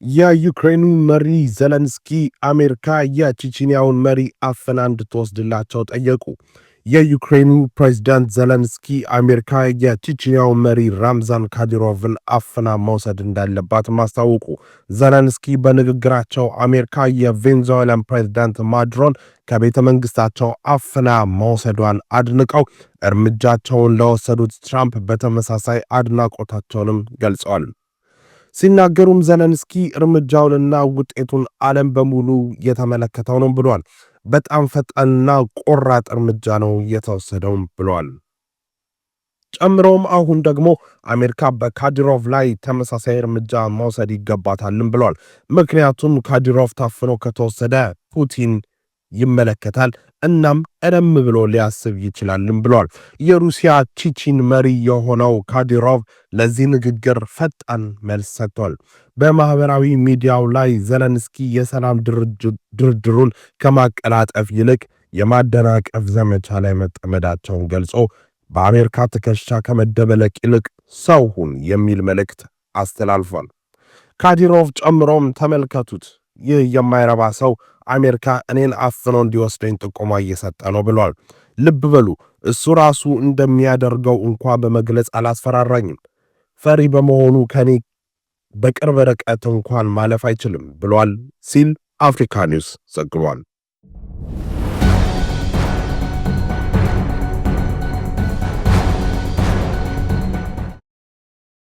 የዩክሬኑ መሪ ዘለንስኪ አሜሪካ የቼቼንያውን መሪ አፍና እንድትወስድላቸው ጠየቁ። የዩክሬኑ ፕሬዝዳንት ዘለንስኪ አሜሪካ የቼቼንያውን መሪ ራምዛን ካዲሮቭን አፍና መውሰድ እንዳለባት ማስታወቁ። ዘለንስኪ በንግግራቸው አሜሪካ የቬንዙዌላን ፕሬዝዳንት ማዱሮን ከቤተ መንግስታቸው አፍና መውሰዷን አድንቀው እርምጃቸውን ለወሰዱት ትራምፕ በተመሳሳይ አድናቆታቸውንም ገልጸዋል። ሲናገሩም ዘለንስኪ እርምጃውንና ውጤቱን ዓለም በሙሉ የተመለከተው ነው ብሏል። በጣም ፈጣንና ቆራጥ እርምጃ ነው የተወሰደው ብሏል። ጨምሮም አሁን ደግሞ አሜሪካ በካዲሮቭ ላይ ተመሳሳይ እርምጃ መውሰድ ይገባታልም ብሏል። ምክንያቱም ካዲሮቭ ታፍኖ ከተወሰደ ፑቲን ይመለከታል እናም ቀደም ብሎ ሊያስብ ይችላልም ብሏል። የሩሲያ ቼቼን መሪ የሆነው ካዲሮቭ ለዚህ ንግግር ፈጣን መልስ ሰጥቷል። በማህበራዊ ሚዲያው ላይ ዘለንስኪ የሰላም ድርድሩን ከማቀላጠፍ ይልቅ የማደናቀፍ ዘመቻ ላይ መጠመዳቸውን ገልጾ በአሜሪካ ትከሻ ከመደበለቅ ይልቅ ሰው ሁን የሚል መልእክት አስተላልፏል። ካዲሮቭ ጨምሮም ተመልከቱት፣ ይህ የማይረባ ሰው አሜሪካ እኔን አፍኖ እንዲወስደኝ ጥቆማ እየሰጠ ነው ብሏል። ልብ በሉ፣ እሱ ራሱ እንደሚያደርገው እንኳ በመግለጽ አላስፈራራኝም። ፈሪ በመሆኑ ከኔ በቅርብ ርቀት እንኳን ማለፍ አይችልም ብሏል ሲል አፍሪካ ኒውስ ዘግቧል።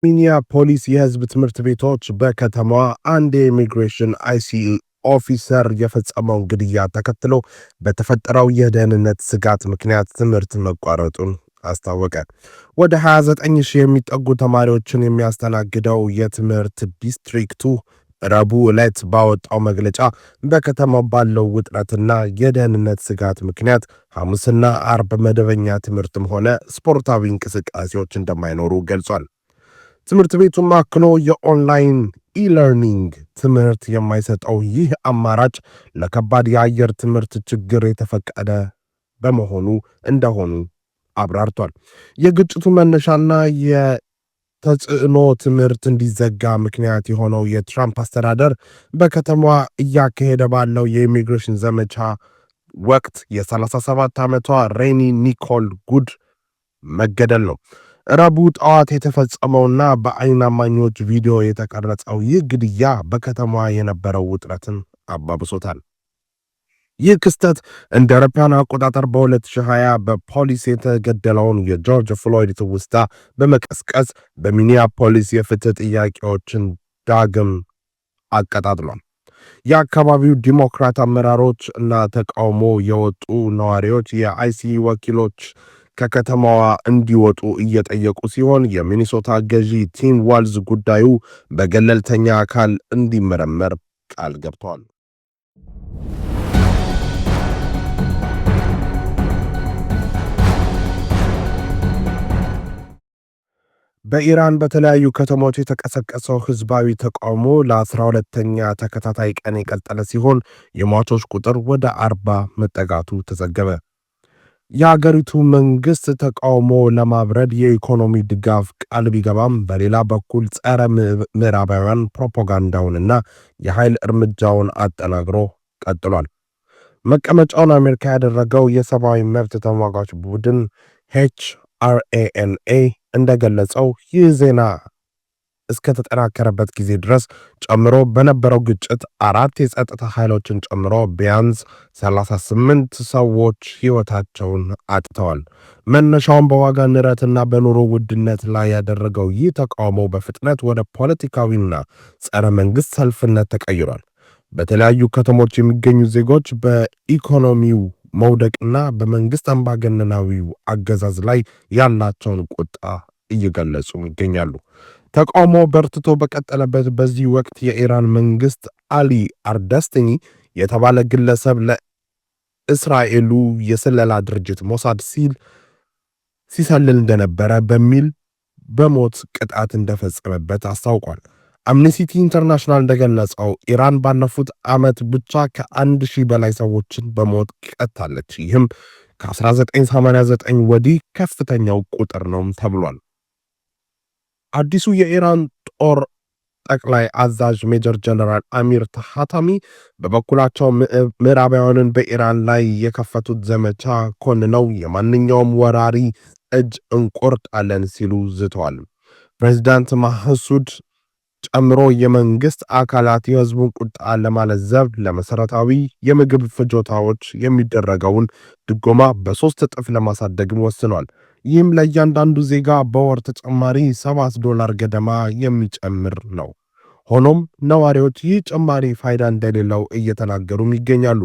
ሚኒያፖሊስ የህዝብ ትምህርት ቤቶች በከተማዋ አንድ የኢሚግሬሽን ICE ኦፊሰር የፈጸመውን ግድያ ተከትሎ በተፈጠረው የደህንነት ስጋት ምክንያት ትምህርት መቋረጡን አስታወቀ። ወደ 29,000 የሚጠጉ ተማሪዎችን የሚያስተናግደው የትምህርት ዲስትሪክቱ ረቡዕ ዕለት ባወጣው መግለጫ በከተማው ባለው ውጥረትና የደህንነት ስጋት ምክንያት ሐሙስና አርብ መደበኛ ትምህርትም ሆነ ስፖርታዊ እንቅስቃሴዎች እንደማይኖሩ ገልጿል። ትምህርት ቤቱም አክሎ የኦንላይን ኢለርኒንግ ትምህርት የማይሰጠው ይህ አማራጭ ለከባድ የአየር ትምህርት ችግር የተፈቀደ በመሆኑ እንደሆኑ አብራርቷል። የግጭቱ መነሻና የተጽዕኖ ትምህርት እንዲዘጋ ምክንያት የሆነው የትራምፕ አስተዳደር በከተማዋ እያካሄደ ባለው የኢሚግሬሽን ዘመቻ ወቅት የ37 ዓመቷ ሬኒ ኒኮል ጉድ መገደል ነው። ረቡዕ ጠዋት የተፈጸመውና በዓይን እማኞች ቪዲዮ የተቀረጸው ይህ ግድያ በከተማዋ የነበረው ውጥረትን አባብሶታል። ይህ ክስተት እንደ አውሮፓውያን አቆጣጠር በ2020 በፖሊስ የተገደለውን የጆርጅ ፍሎይድ ትውስታ በመቀስቀስ በሚኒያፖሊስ የፍትህ ጥያቄዎችን ዳግም አቀጣጥሏል። የአካባቢው ዲሞክራት አመራሮች እና ተቃውሞ የወጡ ነዋሪዎች የICE ወኪሎች ከከተማዋ እንዲወጡ እየጠየቁ ሲሆን የሚኒሶታ ገዢ ቲም ዋልዝ ጉዳዩ በገለልተኛ አካል እንዲመረመር ቃል ገብተዋል። በኢራን በተለያዩ ከተሞች የተቀሰቀሰው ህዝባዊ ተቃውሞ ለ12ኛ ተከታታይ ቀን የቀጠለ ሲሆን የሟቾች ቁጥር ወደ 40 መጠጋቱ ተዘገበ። የሀገሪቱ መንግስት ተቃውሞ ለማብረድ የኢኮኖሚ ድጋፍ ቃል ቢገባም በሌላ በኩል ጸረ ምዕራባውያን ፕሮፓጋንዳውንና የኃይል እርምጃውን አጠናክሮ ቀጥሏል። መቀመጫውን አሜሪካ ያደረገው የሰብአዊ መብት ተሟጋች ቡድን HRANA እንደገለጸው ይህ ዜና እስከተጠናከረበት ጊዜ ድረስ ጨምሮ በነበረው ግጭት 4 የጸጥታ ኃይሎችን ጨምሮ ቢያንስ 38 ሰዎች ሕይወታቸውን አጥተዋል። መነሻውን በዋጋ ንረትና በኑሮ ውድነት ላይ ያደረገው ይህ ተቃውሞ በፍጥነት ወደ ፖለቲካዊና ጸረ መንግስት ሰልፍነት ተቀይሯል። በተለያዩ ከተሞች የሚገኙ ዜጎች በኢኮኖሚው መውደቅና በመንግስት አምባገነናዊው አገዛዝ ላይ ያላቸውን ቁጣ እየገለጹ ይገኛሉ። ተቃውሞ በርትቶ በቀጠለበት በዚህ ወቅት የኢራን መንግስት አሊ አርዳስቲኒ የተባለ ግለሰብ ለእስራኤሉ የስለላ ድርጅት ሞሳድ ሲሰልል እንደነበረ በሚል በሞት ቅጣት እንደፈጸመበት አስታውቋል። አምነስቲ ኢንተርናሽናል እንደገለጸው ኢራን ባለፉት ዓመት ብቻ ከ1000 በላይ ሰዎችን በሞት ቀጣለች። ይህም ከ1989 ወዲህ ከፍተኛው ቁጥር ነው ተብሏል። አዲሱ የኢራን ጦር ጠቅላይ አዛዥ ሜጀር ጀነራል አሚር ታሃታሚ በበኩላቸው ምዕራባውያንን በኢራን ላይ የከፈቱት ዘመቻ ኮንነው የማንኛውም ወራሪ እጅ እንቆርጣለን ሲሉ ዝተዋል። ፕሬዚዳንት ማህሱድ ጨምሮ የመንግስት አካላት የህዝቡን ቁጣ ለማለዘብ ለመሰረታዊ የምግብ ፍጆታዎች የሚደረገውን ድጎማ በ3 እጥፍ ለማሳደግም ወስኗል። ይህም ለእያንዳንዱ ዜጋ በወር ተጨማሪ $7 ገደማ የሚጨምር ነው። ሆኖም ነዋሪዎች ይህ ጭማሪ ፋይዳ እንደሌለው እየተናገሩም ይገኛሉ።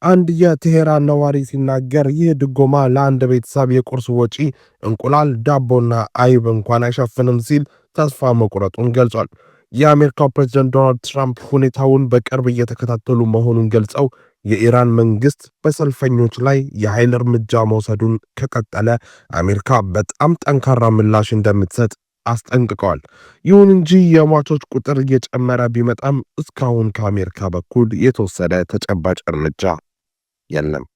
አንድ የቴሄራን ነዋሪ ሲናገር ይህ ድጎማ ለአንድ ቤተሰብ የቁርስ ወጪ እንቁላል፣ ዳቦና አይብ እንኳን አይሸፍንም ሲል ተስፋ መቁረጡን ገልጿል። የአሜሪካው ፕሬዝዳንት ዶናልድ ትራምፕ ሁኔታውን በቅርብ እየተከታተሉ መሆኑን ገልጸው የኢራን መንግስት በሰልፈኞች ላይ የኃይል እርምጃ መውሰዱን ከቀጠለ አሜሪካ በጣም ጠንካራ ምላሽ እንደምትሰጥ አስጠንቅቀዋል። ይሁን እንጂ የሟቾች ቁጥር እየጨመረ ቢመጣም እስካሁን ከአሜሪካ በኩል የተወሰደ ተጨባጭ እርምጃ የለም።